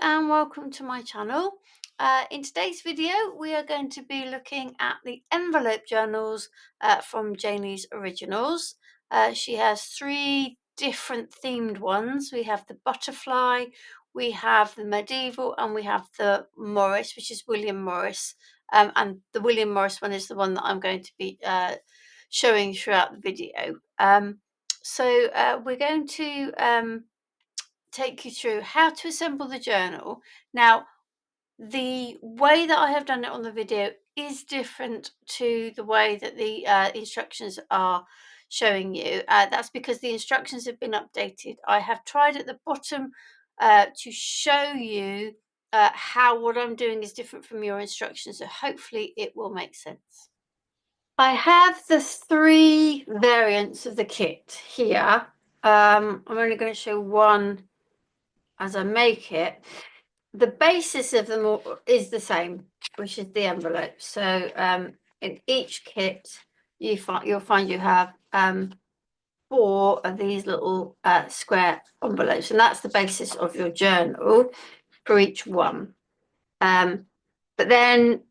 and welcome to my channel. In today's video we are going to be looking at the envelope journals from Janie's Originals. She has three different themed ones. We have the butterfly, we have the medieval, and we have the Morris, which is William Morris. And the William Morris one is the one that I'm going to be showing throughout the video. So we're going to take you through how to assemble the journal. Now, the way that I have done it on the video is different to the way that the instructions are showing you. That's because the instructions have been updated. I have tried at the bottom to show you how what I'm doing is different from your instructions, so hopefully it will make sense. I have the three variants of the kit here. I'm only going to show one as I make it. The basis of them all is the same, which is the envelope. So in each kit, you'll find you have 4 of these little square envelopes, and that's the basis of your journal for each one. But then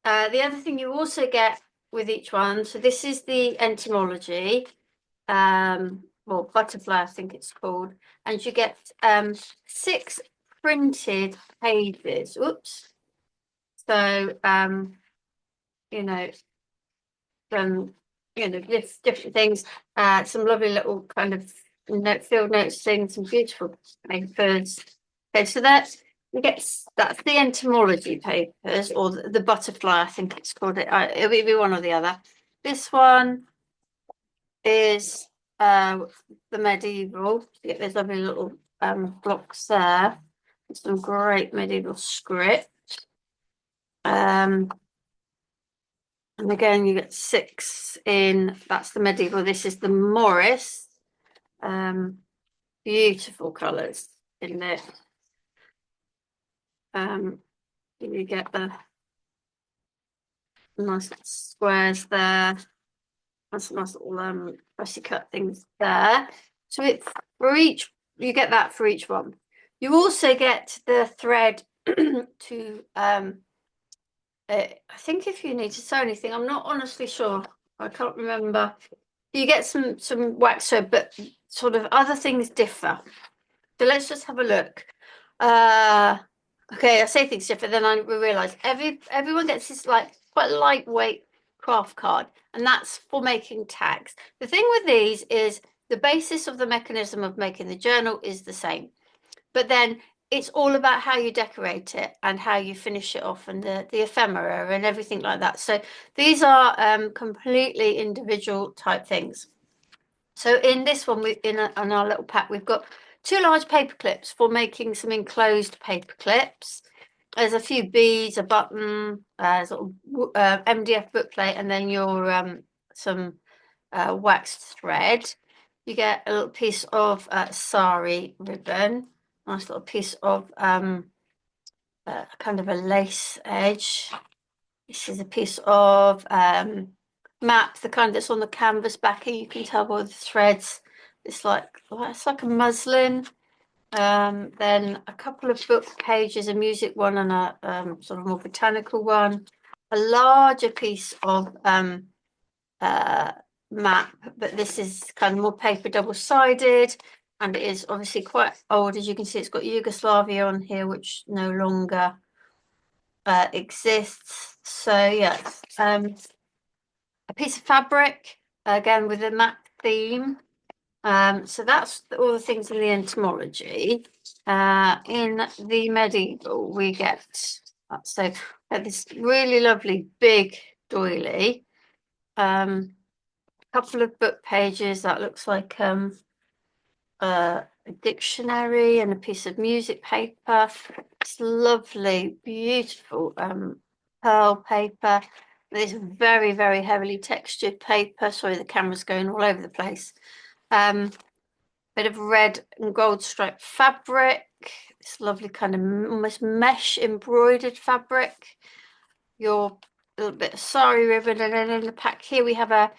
the other thing you also get with each one, so this is the entomology, well, butterfly, I think it's called, and you get 6 printed pages. Oops. So you know, from different things, some lovely little kind of field notes things, some beautiful papers. Okay, so that's the entomology papers, or the butterfly, I think it's called. It'll be one or the other. This one is the medieval. You get those lovely little blocks there. Some great medieval script. And again, you get 6 in, that's the medieval. This is the Morris. Beautiful colours in this. You get the nice squares there. That's nice little fussy cut things there. So it's for each, you get that for each one. You also get the thread to I think if you need to sew anything, I'm not honestly sure. I can't remember. You get some wax thread, but sort of other things differ. So let's just have a look. Okay, I say things differ, then I realise everyone gets this like quite lightweight craft card, and that's for making tags. The thing with these is the basis of the mechanism of making the journal is the same, but then it's all about how you decorate it and how you finish it off, and the ephemera and everything like that. So these are completely individual type things. So in this one, in our little pack, we've got 2 large paper clips for making some enclosed paper clips. There's a few beads, a button, sort of MDF bookplate, and then your some waxed thread. You get a little piece of sari ribbon, nice little piece of kind of a lace edge. This is a piece of map, the kind that's on the canvas backing. You can tell by the threads. It's like a muslin. Then a couple of book pages, a music one and a sort of more botanical one. A larger piece of map, but this is kind of more paper, double-sided, and it is obviously quite old. As you can see, it's got Yugoslavia on here, which no longer exists. So yeah, a piece of fabric, again with a map theme. So that's all the things in the entomology. In the medieval, we get this really lovely big doily. A couple of book pages that looks like a dictionary and a piece of music paper. It's lovely, beautiful pearl paper. This very, very heavily textured paper. Sorry, the camera's going all over the place. Bit of red and gold striped fabric. This lovely kind of almost mesh embroidered fabric. Your little bit of sari ribbon, and then in the pack here we have an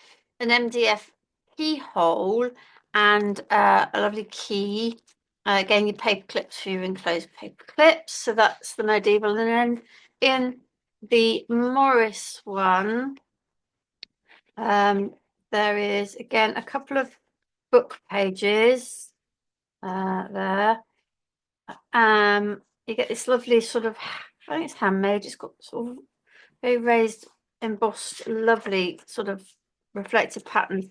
MDF keyhole and a lovely key. Again, your paper clips for your enclosed paper clips. So that's the medieval. And then in the Morris one, there is again a couple of book pages there. You get this lovely sort of, I think it's handmade. It's got sort of very raised, embossed, lovely sort of reflective pattern,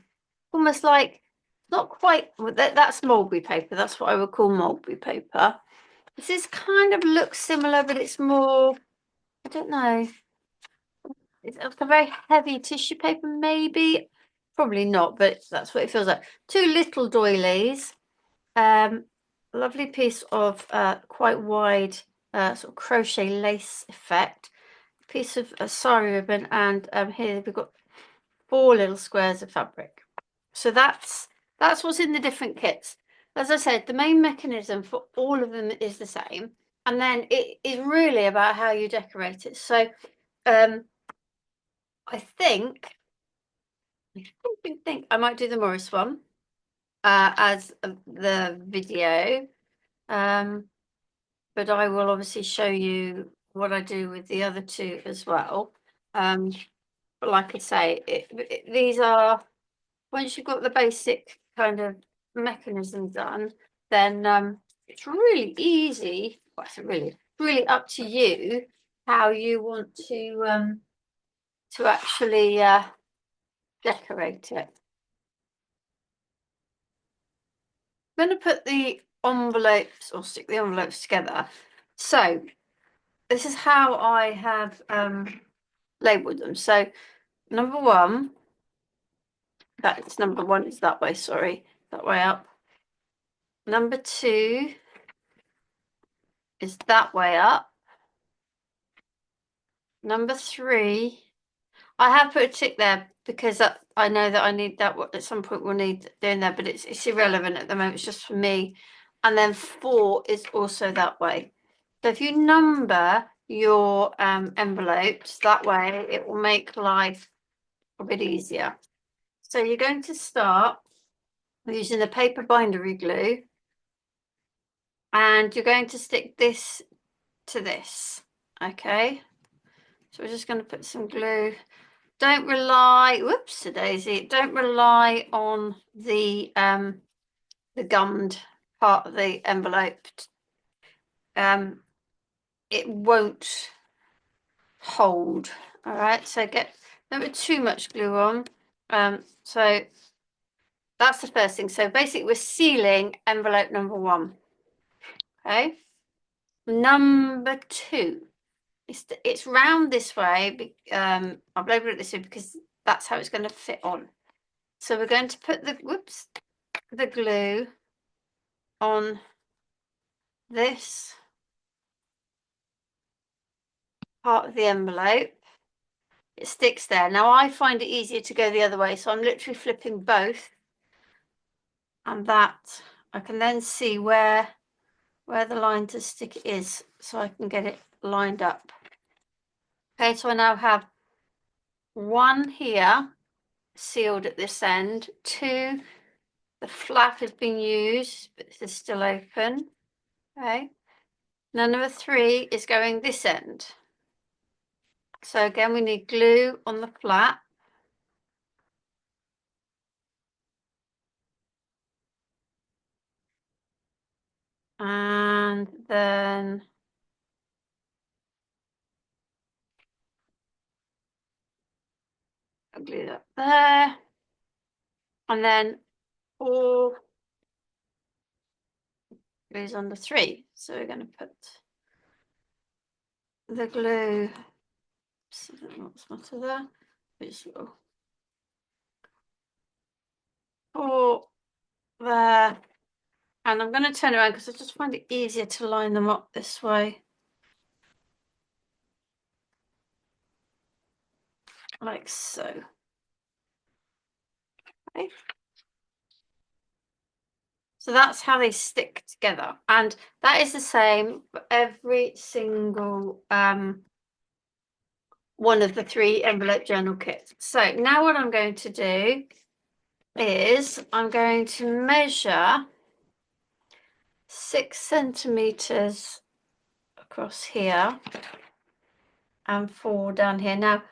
almost like not quite. That's mulberry paper. That's what I would call mulberry paper. This kind of looks similar, but it's more. I don't know. It's a very heavy tissue paper, maybe. Probably not, but that's what it feels like. Two little doilies. Lovely piece of quite wide sort of crochet lace effect. Piece of sari ribbon, and here we've got 4 little squares of fabric. So that's what's in the different kits. As I said, the main mechanism for all of them is the same, and then it is really about how you decorate it. So I think I might do the Morris one as the video, but I will obviously show you what I do with the other two as well. But like I say, these are, once you've got the basic kind of mechanism done, then it's really easy. Well, it's really up to you how you want to actually decorate it. I'm going to put the envelopes, or stick the envelopes together. So this is how I have labeled them. So number one, that's number one is that way, sorry, that way up. Number two is that way up. Number three, I have put a tick there because I know that I need that at some point we'll need doing that, but it's irrelevant at the moment, it's just for me. And then 4 is also that way. So if you number your envelopes that way, it will make life a bit easier. So you're going to start using the paper bindery glue, and you're going to stick this to this, okay? So we're just going to put some glue. Don't rely, whoops, daisy, don't rely on the gummed part of the envelope. It won't hold. All right, so don't put too much glue on. So that's the first thing. So basically we're sealing envelope number 1. Okay. Number 2. It's round this way. I've labeled it this way because that's how it's going to fit on. So we're going to put the glue on this part of the envelope. It sticks there. Now I find it easier to go the other way, so I'm literally flipping both, and that I can then see where the line to stick is, so I can get it lined up. Okay, so I now have 1 here sealed at this end, 2, the flap has been used, but this is still open. Okay, now number 3 is going this end. So again, we need glue on the flap. And then I'll glue that there. And then 4 glues on the 3. So we're going to put the glue, so I don't know what's the matter there. Just 4 there. And I'm going to turn around because I just find it easier to line them up this way. Like so. Okay. So that's how they stick together. And that is the same for every single one of the 3 envelope journal kits. So now what I'm going to do is I'm going to measure 6 centimeters across here and 4 down here. Now,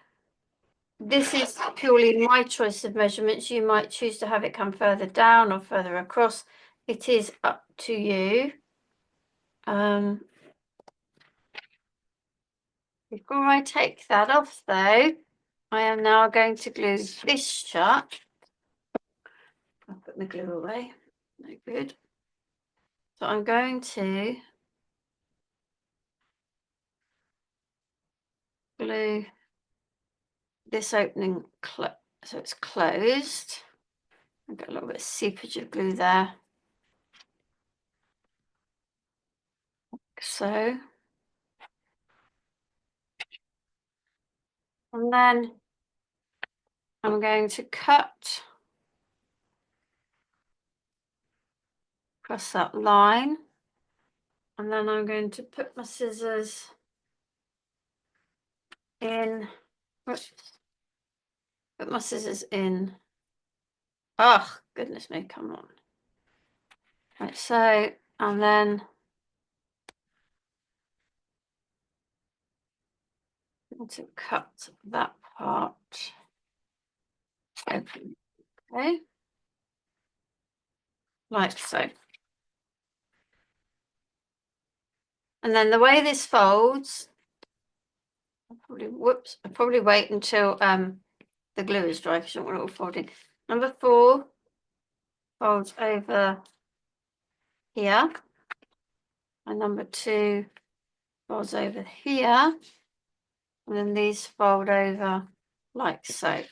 this is purely my choice of measurements. You might choose to have it come further down or further across. It is up to you. Before I take that off though, I am now going to glue this shut. I'll put my glue away. No good. So I'm going to glue this opening so it's closed. I've got a little bit of seepage of glue there. So, and then I'm going to cut across that line. And then I'm going to put my scissors in. Oops. Put my scissors in. Oh, goodness me, come on. Right, so, and then to cut that part open. Okay, like so. And then the way this folds, I'll probably wait until the glue is dry because I don't want it all folding. Number 4 folds over here, and number 2 folds over here, and then these fold over like so.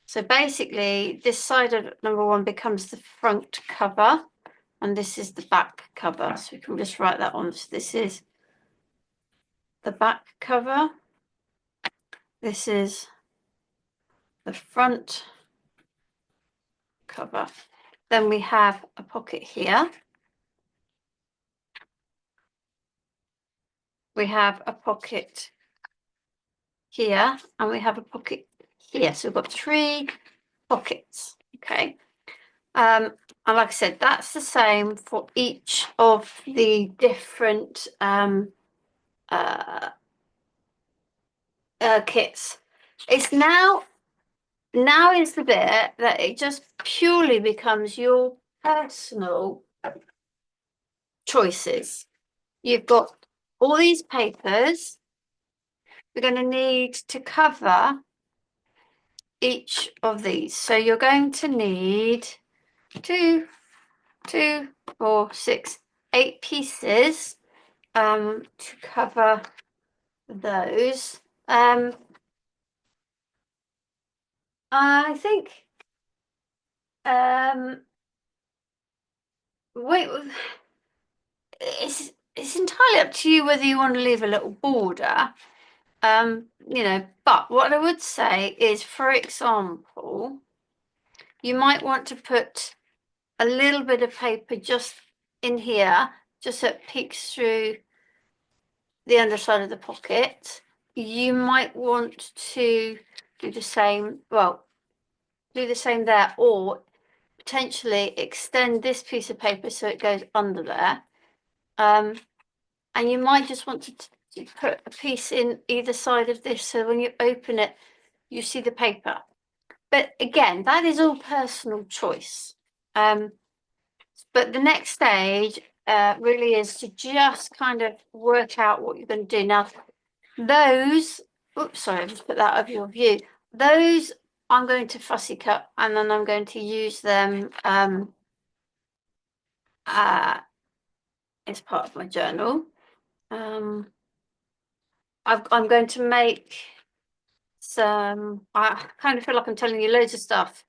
So basically, this side of number 1 becomes the front cover, and this is the back cover. So we can just write that on. So this is the back cover. This is the front cover. Then we have a pocket here. We have a pocket here, and we have a pocket here. So we've got 3 pockets. Okay. And like I said, that's the same for each of the different kits. It's now is the bit that it just purely becomes your personal choices. You've got all these papers. We're going to need to cover each of these. So you're going to need 2, 4, 6, 8 pieces to cover those. I think wait, it's entirely up to you whether you want to leave a little border. But what I would say is, for example, you might want to put a little bit of paper just in here, just so it peeks through the underside of the pocket. You might want to do the same, there, or potentially extend this piece of paper so it goes under there. And you might just want to put a piece in either side of this so when you open it, you see the paper. But again, that is all personal choice. But the next stage really is to just kind of work out what you're going to do. Now, those, oops, sorry, I just put that over your view. Those I'm going to fussy cut, and then I'm going to use them as part of my journal. I'm going to make some, I kind of feel like I'm telling you loads of stuff.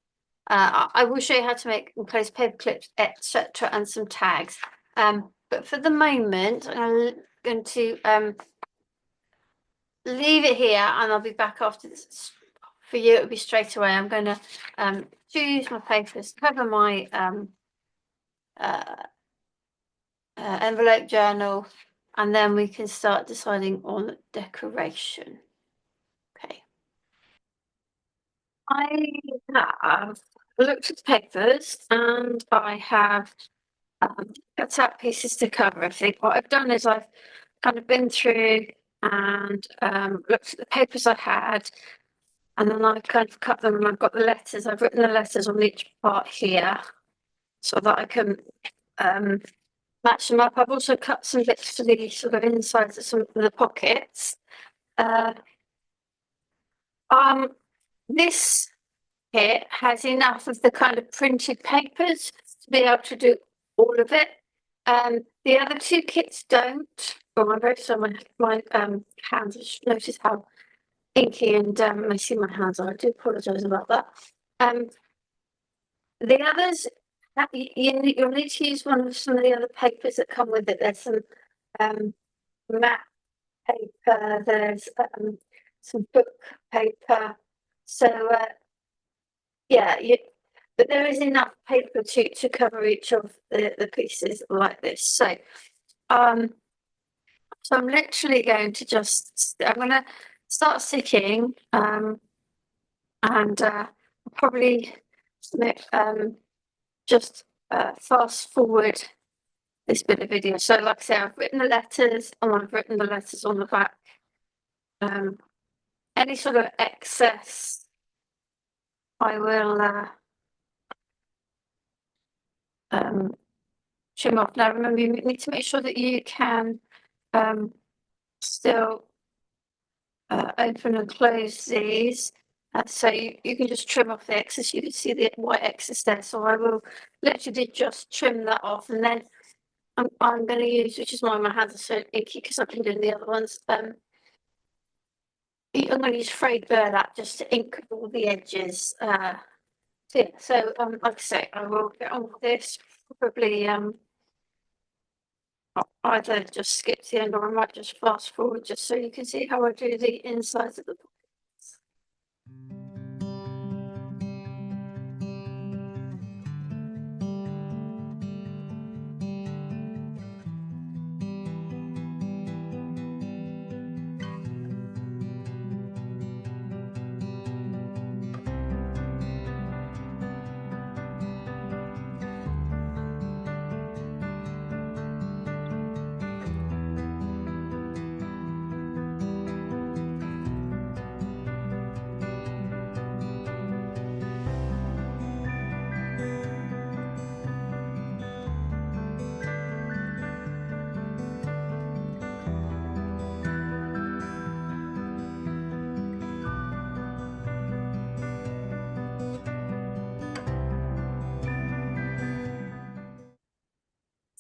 I will show you how to make and place paper clips, etc., and some tags. But for the moment, I'm going to leave it here, and I'll be back after this. For you, it'll be straight away. I'm going to choose my papers, cover my envelope journal, and then we can start deciding on decoration. Okay. I have looked at the papers, and I have cut out pieces to cover everything. What I've done is I've kind of been through and looked at the papers I had, and then I've kind of cut them, and I've got the letters. I've written the letters on each part here so that I can match them up. I've also cut some bits for the sort of insides of some of the pockets. This kit has enough of the kind of printed papers to be able to do all of it. The other two kits don't. Oh, I'm very sorry, my hands. Just notice how inky and messy my hands are. I do apologise about that. The others, you'll need to use one of some of the other papers that come with it. There's some matte paper. There's some book paper. So yeah, but there is enough paper to cover each of the pieces like this. So I'm literally going to I'm going to start sticking and probably just fast forward this bit of video. So like I say, I've written the letters and I've written the letters on the back. Any sort of excess I will trim off. Now remember, you need to make sure that you can still open and close these. So you can just trim off the excess. You can see the white excess there. So I will literally just trim that off, and then I'm going to use, which is why my hands are so icky because I've been doing the other ones. I'm going to use frayed burlap just to ink all the edges. So like I say, I will get on with this. Probably I'll either just skip to the end, or I might just fast forward just so you can see how I do the insides of the pockets.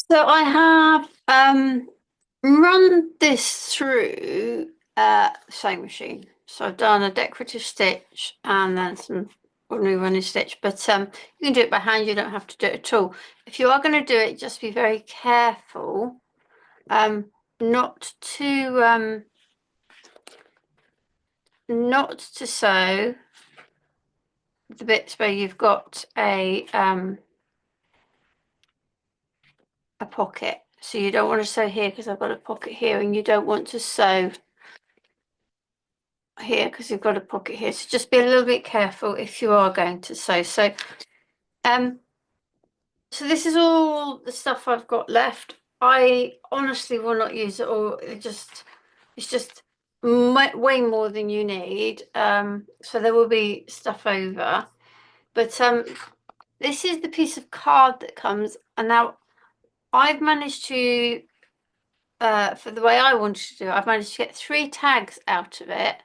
So I have run this through sewing machine. So I've done a decorative stitch and then some ordinary running stitch, but you can do it by hand. You don't have to do it at all. If you are going to do it, just be very careful not to sew the bits where you've got a pocket. So you don't want to sew here because I've got a pocket here, and you don't want to sew here because you've got a pocket here. So just be a little bit careful if you are going to sew. So so this is all the stuff I've got left. I honestly will not use it all. It's just way more than you need. So there will be stuff over, but this is the piece of card that comes, and now I've managed to for the way I wanted to do it, I've managed to get 3 tags out of it,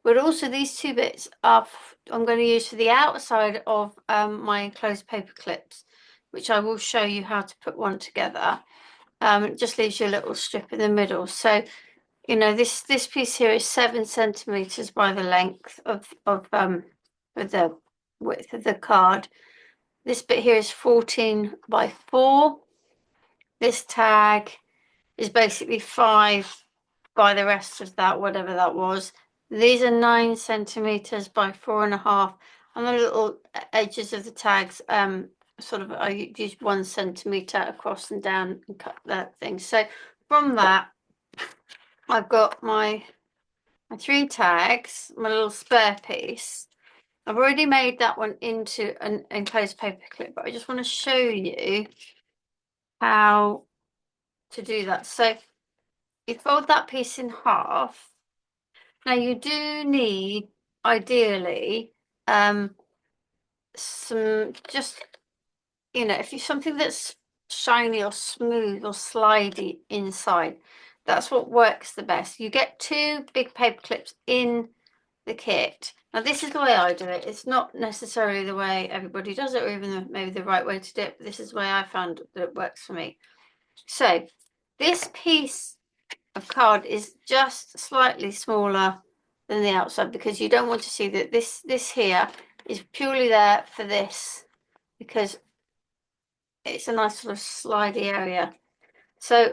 but also these 2 bits are I'm going to use for the outside of my enclosed paper clips, which I will show you how to put one together. It just leaves you a little strip in the middle. So, you know, this piece here is 7 centimeters by the length of the width of the card. This bit here is 14 by 4. This tag is basically 5 by the rest of that, whatever that was. These are 9 centimeters by 4.5, and the little edges of the tags sort of I used 1 centimeter across and down and cut that thing. So from that I've got my 3 tags, my little spare piece. I've already made that one into an enclosed paper clip, but I just want to show you how to do that. So you fold that piece in half. Now you do need, ideally, some just, if you something that's shiny or smooth or slidey inside, that's what works the best. You get 2 big paper clips in the kit. Now this is the way I do it. It's not necessarily the way everybody does it, or even maybe the right way to do it, but this is the way I found that it works for me. So this piece of card is just slightly smaller than the outside, because you don't want to see that this here is purely there for this, because it's a nice sort of slidey area. So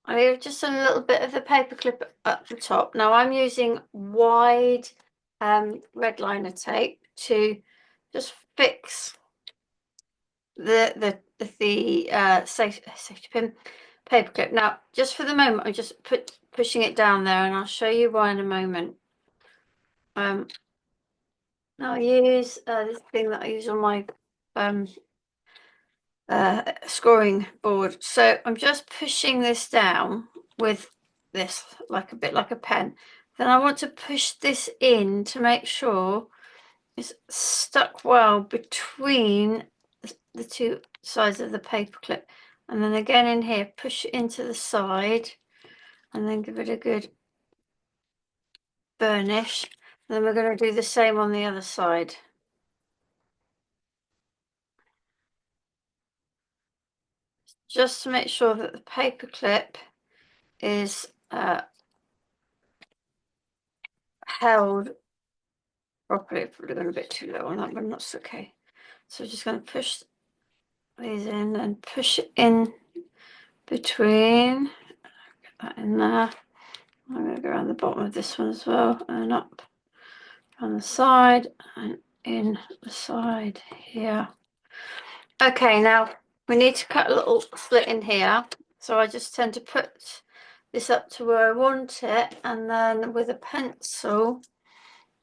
I have just a little bit of the paper clip at the top. Now I'm using wide red liner tape to just fix the safety pin paper clip. Now, just for the moment, I'm just pushing it down there, and I'll show you why in a moment. Now I use this thing that I use on my scoring board. So I'm just pushing this down with this, like a bit like a pen. Then I want to push this in to make sure it's stuck well between the 2 sides of the paper clip. And then again in here, push it into the side, and then give it a good burnish. And then we're going to do the same on the other side. Just to make sure that the paper clip is held properly. Probably going a bit too low on that, but that's okay. So we're just going to push these in and push it in between. Get that in there. I'm going to go around the bottom of this one as well, and up on the side and in the side here. Okay, now we need to cut a little slit in here. So I just tend to put this up to where I want it, and then with a pencil,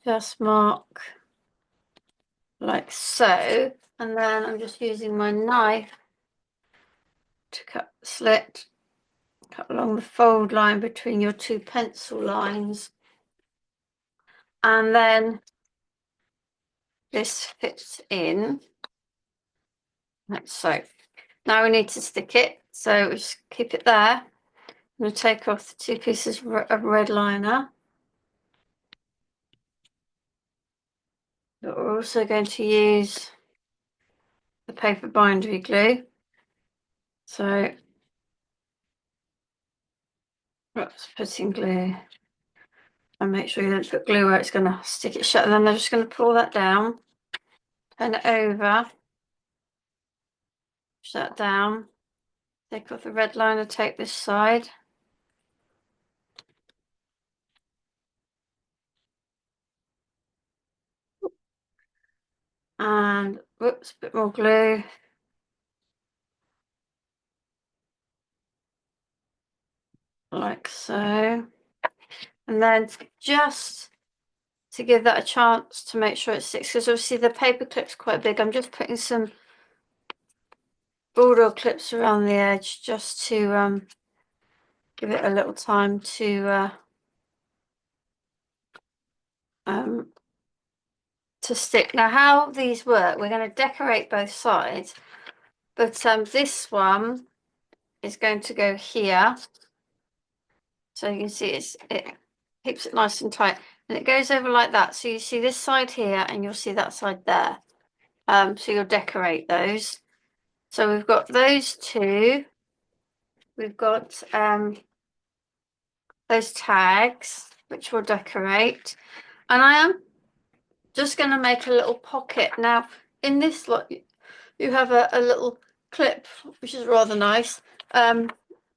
just mark like so. And then I'm just using my knife to cut the slit, cut along the fold line between your 2 pencil lines. And then this fits in, like so. Now we need to stick it, so we just keep it there. I'm going to take off the 2 pieces of red liner. But we're also going to use the paper bindery glue. So let's put in glue, and make sure you don't put glue where it's going to stick it shut. And then I'm just going to pull that down, turn it over, push that down, take off the red liner, take this side. And whoops, a bit more glue. Like so. And then just to give that a chance to make sure it sticks, because obviously the paper clip's quite big, I'm just putting some bulldog clips around the edge just to give it a little time to stick. Now how these work, we're going to decorate both sides, but this one is going to go here, so you can see it keeps it nice and tight, and it goes over like that. So you see this side here, and you'll see that side there. So you'll decorate those. So we've got those 2. We've got those tags, which we'll decorate. And I am just going to make a little pocket. Now, in this lot, you have a little clip, which is rather nice.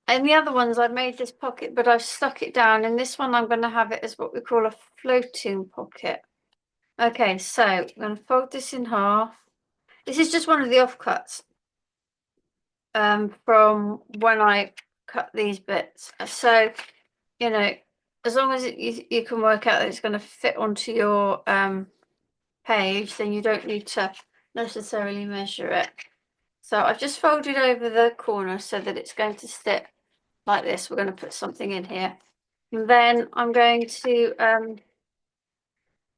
And the other ones, I've made this pocket, but I've stuck it down. In this one, I'm going to have it as what we call a floating pocket. Okay, so I'm going to fold this in half. This is just one of the offcuts from when I cut these bits. So, as long as you can work out that it's going to fit onto your page, then you don't need to necessarily measure it. So I've just folded over the corner so that it's going to sit like this. We're going to put something in here. And then I'm going to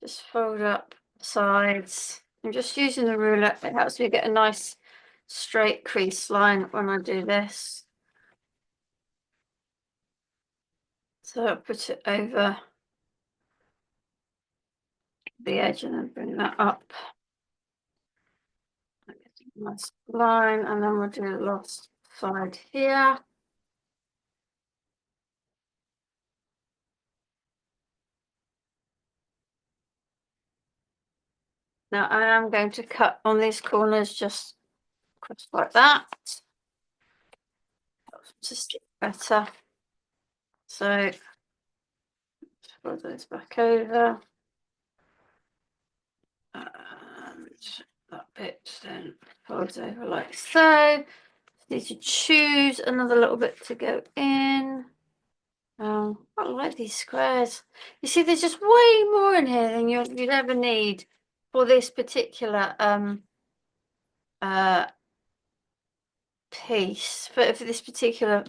just fold up the sides. I'm just using the ruler. It helps me get a nice straight crease line when I do this. So I'll put it over the edge and then bring that up. Nice line, and then we'll do the last side here. Now I am going to cut on these corners just like that. Just better. So fold those back over. And that bit then folds over like so. Need to choose another little bit to go in. I like these squares. You see, there's just way more in here than you'd ever need for this particular piece, for this particular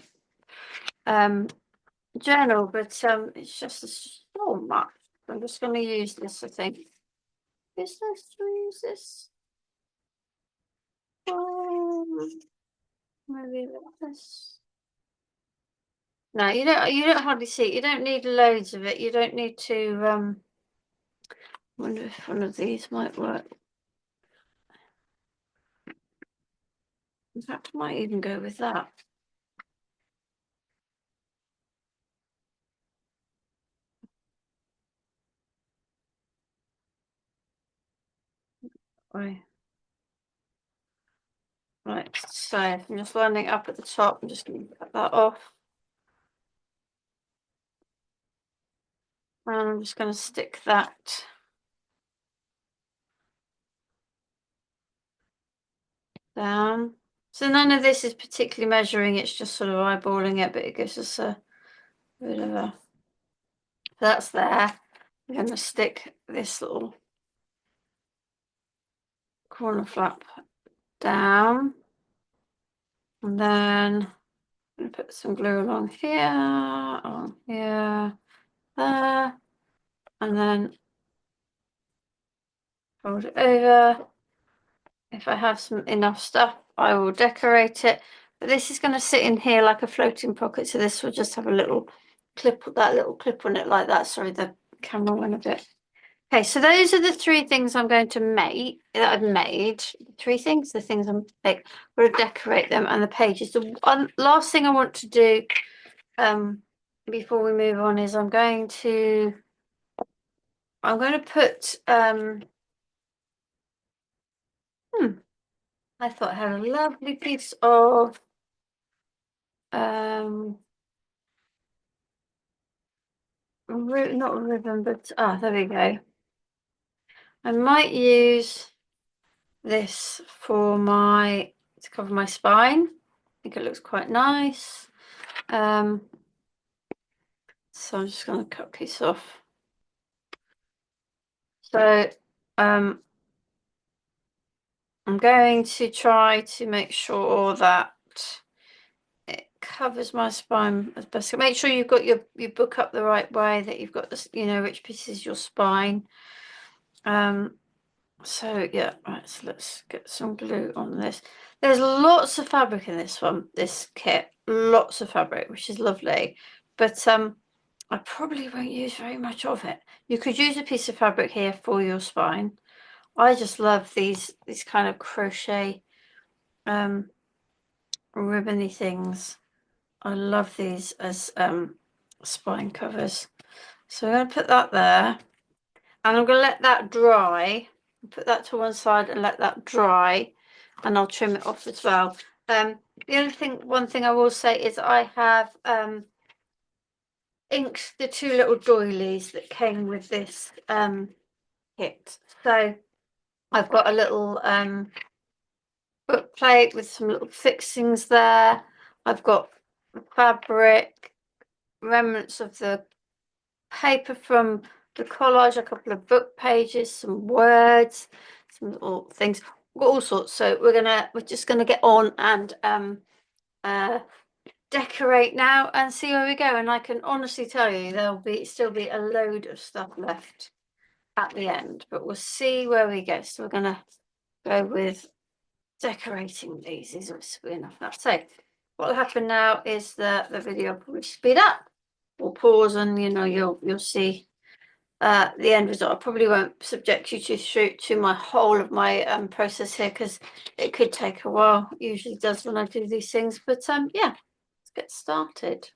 journal, but it's just so much. I'm just going to use this, I think. Is this to use this? Maybe this. No, you don't hardly see it. You don't need loads of it. You don't need to wonder if one of these might work. In fact, I might even go with that. Right. Right, so I'm just lining up at the top. I'm just going to cut that off. And I'm just going to stick that down. So none of this is particularly measuring, it's just sort of eyeballing it, but it gives us a bit of a... That's there. I'm going to stick this little corner flap down. And then I'm going to put some glue along here, there. And then fold it over. If I have enough stuff, I will decorate it. But this is going to sit in here like a floating pocket. So this will just have a little clip, that little clip on it like that. Sorry, the camera went a bit. Okay, so those are the three things I'm going to make, that I've made. Three things, the things I'm going to decorate them, and the pages. The last thing I want to do before we move on is I'm going to put I thought I had a lovely piece of not ribbon, but there we go. I might use this for to cover my spine. I think it looks quite nice. So I'm just going to cut a piece off. So I'm going to try to make sure that it covers my spine as best. Make sure you've got your book up the right way, that you've got this, which piece is your spine. So yeah, right, so let's get some glue on this. There's lots of fabric in this kit, lots of fabric, which is lovely, but I probably won't use very much of it. You could use a piece of fabric here for your spine. I just love these kind of crochet ribbony things. I love these as spine covers. So I'm going to put that there, and I'm going to let that dry. Put that to one side and let that dry, and I'll trim it off as well. The one thing I will say is I have inked the two little doilies that came with this kit. So I've got a little book plate with some little fixings there. I've got fabric, remnants of the paper from the collage, a couple of book pages, some words, some little things. got all sorts. So we're just gonna get on and decorate now and see where we go. And I can honestly tell you there'll still be a load of stuff left at the end, but we'll see where we go. So we're gonna go with decorating these. These will be enough now. So what will happen now is that the video will probably speed up. We'll pause and you'll see the end result. I probably won't subject you to my whole of my process here because it could take a while. It usually does when I do these things, but yeah, let's get started.